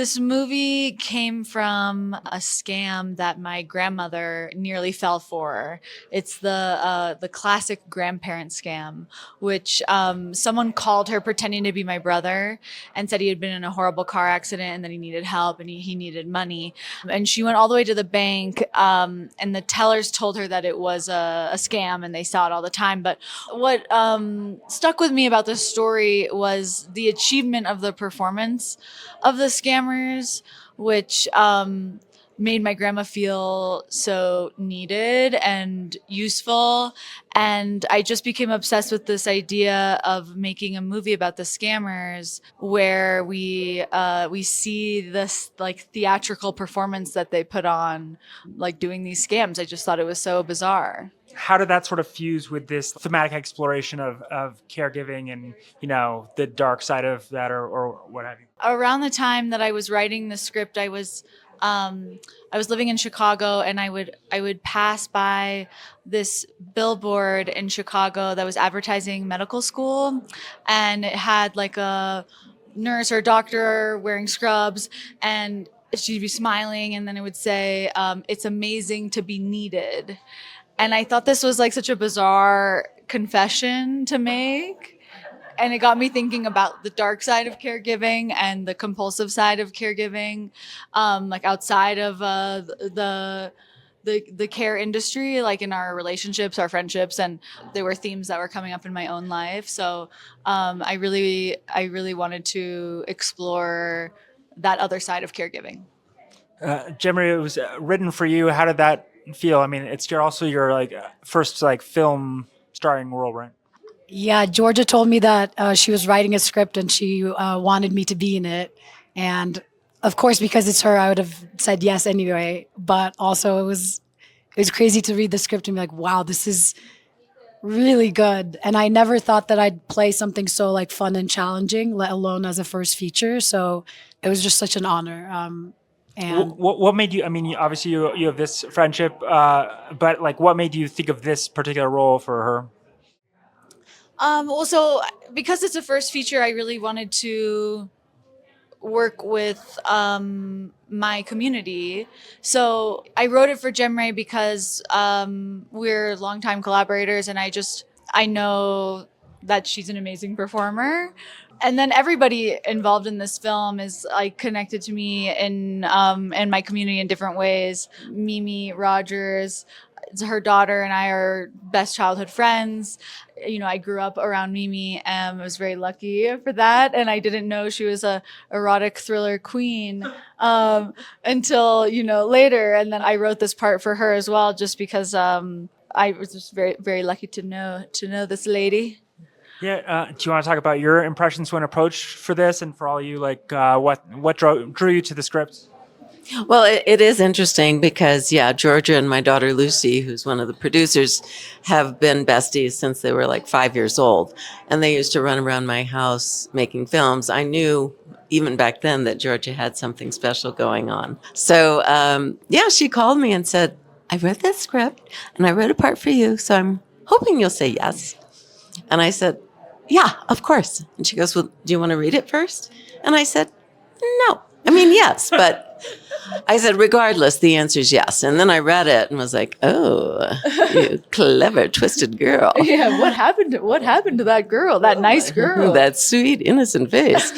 This movie came from a scam that my grandmother nearly fell for. It's the classic grandparent scam, which someone called her pretending to be my brother and said he had been in a horrible car accident and that he needed help and he needed money. And she went all the way to the bank, and the tellers told her that it was a scam and they saw it all the time. But what stuck with me about this story was the achievement of the performance of the scammers, which made my grandma feel so needed and useful. And I just became obsessed with this idea of making a movie about the scammers, where we see this like theatrical performance that they put on, like doing these scams. I just thought it was so bizarre. How did that sort of fuse with this thematic exploration of caregiving and, the dark side of that or what have you? Around the time that I was writing the script, I was living in Chicago, and I would pass by this billboard in Chicago that was advertising medical school, and it had like a nurse or doctor wearing scrubs, and she'd be smiling, and then it would say, "It's amazing to be needed." And I thought this was like such a bizarre confession to make. And it got me thinking about the dark side of caregiving and the compulsive side of caregiving, like outside of the care industry, like in our relationships, our friendships, and there were themes that were coming up in my own life. So I really wanted to explore that other side of caregiving. Cemre, it was written for you. How did that feel? I mean, it's also your first film starring role, right? Yeah, Georgia told me that she was writing a script and she wanted me to be in it. And of course, because it's her, I would have said yes anyway. But also it was crazy to read the script and be like, wow, this is really good. And I never thought that I'd play something so like fun and challenging, let alone as a first feature. So it was just such an honor. And what made you, I mean, obviously you have this friendship, but what made you think of this particular role for her? Well, so because it's a first feature, I really wanted to work with my community. So I wrote it for Cemre because we're longtime collaborators, and I know that she's an amazing performer. And then everybody involved in this film is like connected to me in my community in different ways. Mimi Rogers, her daughter, and I are best childhood friends. I grew up around Mimi, and I was very lucky for that. And I didn't know she was a erotic thriller queen until later. And then I wrote this part for her as well, just because I was just very, very lucky to know this lady. Yeah. Do you want to talk about your impressions when approached for this, and for all you what drew you to the script? Well, it is interesting because, Georgia and my daughter Lucy, who's one of the producers, have been besties since they were 5 years old. And they used to run around my house making films. I knew even back then that Georgia had something special going on. So, she called me and said, I read this script and I wrote a part for you. So I'm hoping you'll say yes. And I said, yeah, of course. And she goes, well, do you want to read it first? And I said, no. I mean, yes, but I said, regardless, the answer is yes. And then I read it and was like, oh, you clever, twisted girl. Yeah, what happened to that girl, that nice girl? That sweet, innocent face.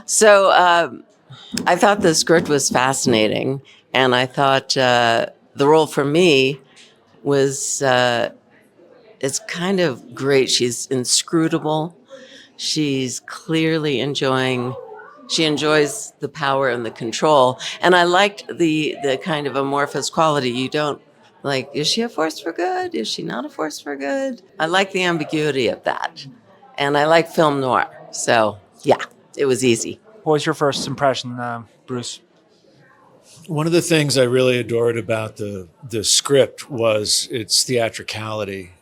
So I thought the script was fascinating. And I thought the role for me was, it's kind of great. She's inscrutable. She's clearly she enjoys the power and the control. And I liked the kind of amorphous quality. You don't is she a force for good? Is she not a force for good? I like the ambiguity of that. And I like film noir. So, yeah, it was easy. What was your first impression, Bruce? One of the things I really adored about the script was its theatricality.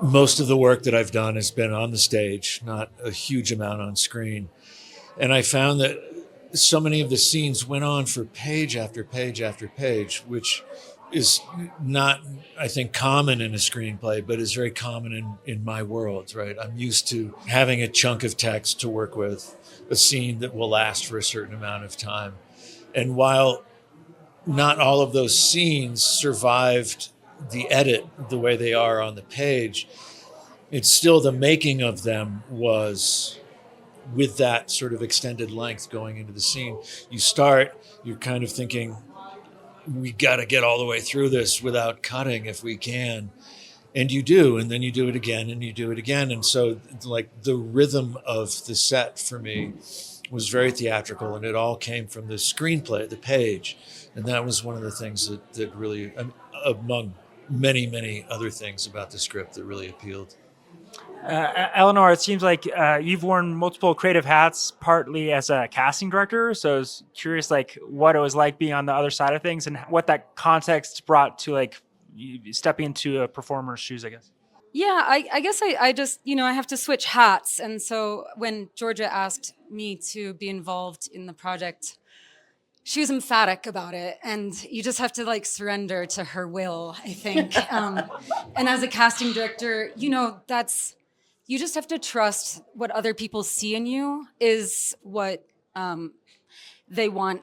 Most of the work that I've done has been on the stage, not a huge amount on screen. And I found that so many of the scenes went on for page after page after page, which is not, I think, common in a screenplay, but is very common in my world, right? I'm used to having a chunk of text to work with, a scene that will last for a certain amount of time. And while not all of those scenes survived the edit the way they are on the page, it's still the making of them was with that sort of extended length going into the scene. You start, you're kind of thinking, we got to get all the way through this without cutting if we can. And you do, and then you do it again and you do it again. And so like the rhythm of the set for me was very theatrical, and it all came from the screenplay, the page. And that was one of the things that really, among many, many other things about the script that really appealed. Eleanor, it seems like you've worn multiple creative hats, partly as a casting director. So I was curious, like, what it was like being on the other side of things and what that context brought to, like, you stepping into a performer's shoes, I guess. Yeah, I guess I just, I have to switch hats. And so when Georgia asked me to be involved in the project, she was emphatic about it. And you just have to like surrender to her will, I think. And as a casting director, you just have to trust what other people see in you is what they want.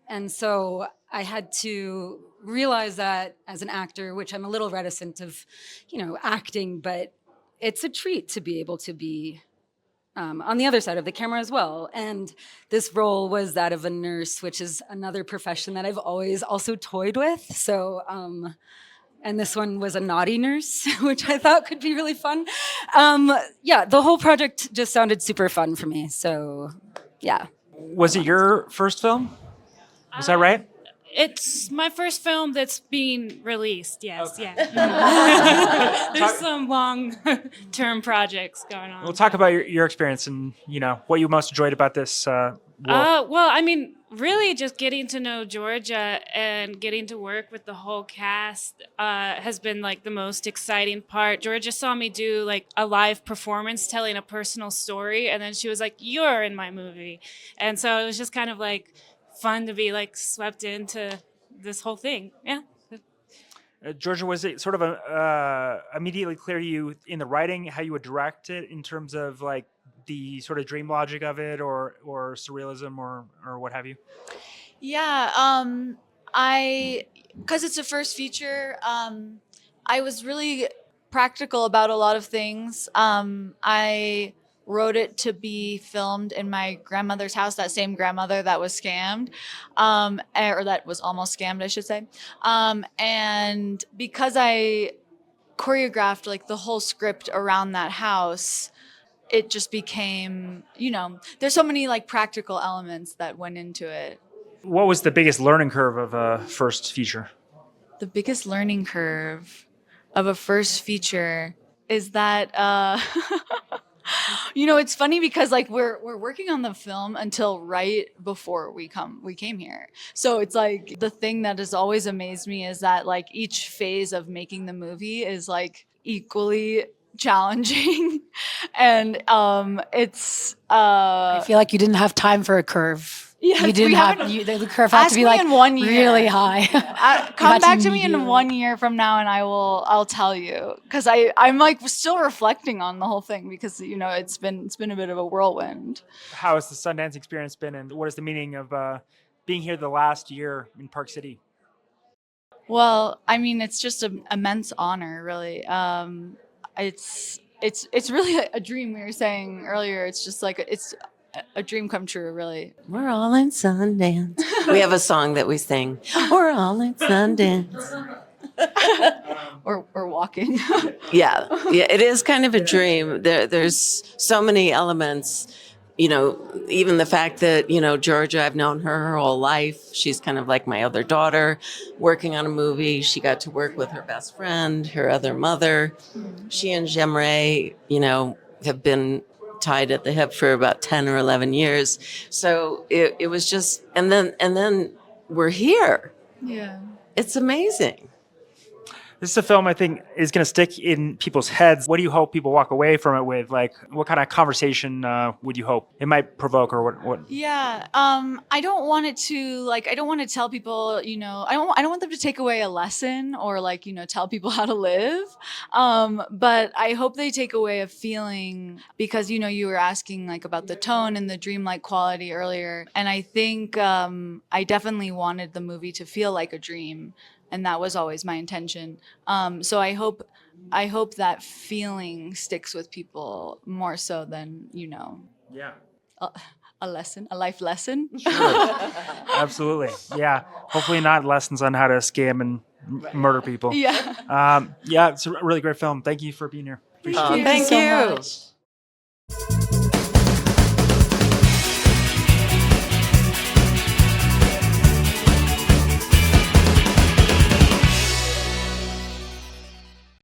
And so I had to realize that as an actor, which I'm a little reticent of, acting, but it's a treat to be able to be on the other side of the camera as well. And this role was that of a nurse, which is another profession that I've always also toyed with. So, and this one was a naughty nurse, which I thought could be really fun. The whole project just sounded super fun for me. So, yeah. Was it your first film? Was that right? It's my first film that's being released, yes, okay. Yeah. There's some long-term projects going on. We'll talk about your experience and, what you most enjoyed about this role. Really just getting to know Georgia and getting to work with the whole cast has been, like, the most exciting part. Georgia saw me do, like, a live performance telling a personal story, and then she was like, "You're in my movie." And so it was just kind of, like, fun to be like swept into this whole thing. Yeah. Georgia, was it sort of immediately clear to you in the writing how you would direct it in terms of like the sort of dream logic of it or surrealism or what have you? Yeah, because it's a first feature, I was really practical about a lot of things. I wrote it to be filmed in my grandmother's house, that same grandmother that was scammed, or that was almost scammed, I should say. And because I choreographed like the whole script around that house, it just became, there's so many like practical elements that went into it. What was the biggest learning curve of a first feature? The biggest learning curve of a first feature is that, it's funny because like we're working on the film until right before we came here. So it's like the thing that has always amazed me is that like each phase of making the movie is like equally challenging. And it's I feel like you didn't have time for a curve. Yes, you didn't have the curve had to be like in 1 year. Really high. Come back to me in 1 year from now and I'll tell you, because I'm like still reflecting on the whole thing because it's been a bit of a whirlwind. How has the Sundance experience been, and what is the meaning of being here the last year in Park City? Well, I mean, it's just an immense honor, really. It's really a dream. We were saying earlier. It's just like it's a dream come true, really. We're all in Sundance. We have a song that we sing. We're all in Sundance. Or walking. Yeah, it is kind of a dream. There's so many elements. Even the fact that, Georgia, I've known her whole life. She's kind of like my other daughter, working on a movie. She got to work with her best friend, her other mother. She and Cemre, have been tied at the hip for about 10 or 11 years. So it was just, and then we're here. Yeah. It's amazing. This is a film I think is going to stick in people's heads. What do you hope people walk away from it with? Like, what kind of conversation would you hope it might provoke, or what? Yeah, I don't want it to like. I don't want to tell people, you know. I don't want them to take away a lesson or like, you know, tell people how to live. But I hope they take away a feeling, because you know you were asking like about the tone and the dreamlike quality earlier, and I think I definitely wanted the movie to feel like a dream, and that was always my intention. So I hope that feeling sticks with people more so than, you know, Yeah. a lesson, a life lesson. Absolutely. Yeah. Hopefully not lessons on how to scam and murder people. Yeah. Yeah, it's a really great film. Thank you for being here. Appreciate it. Thank you Thank so you. much.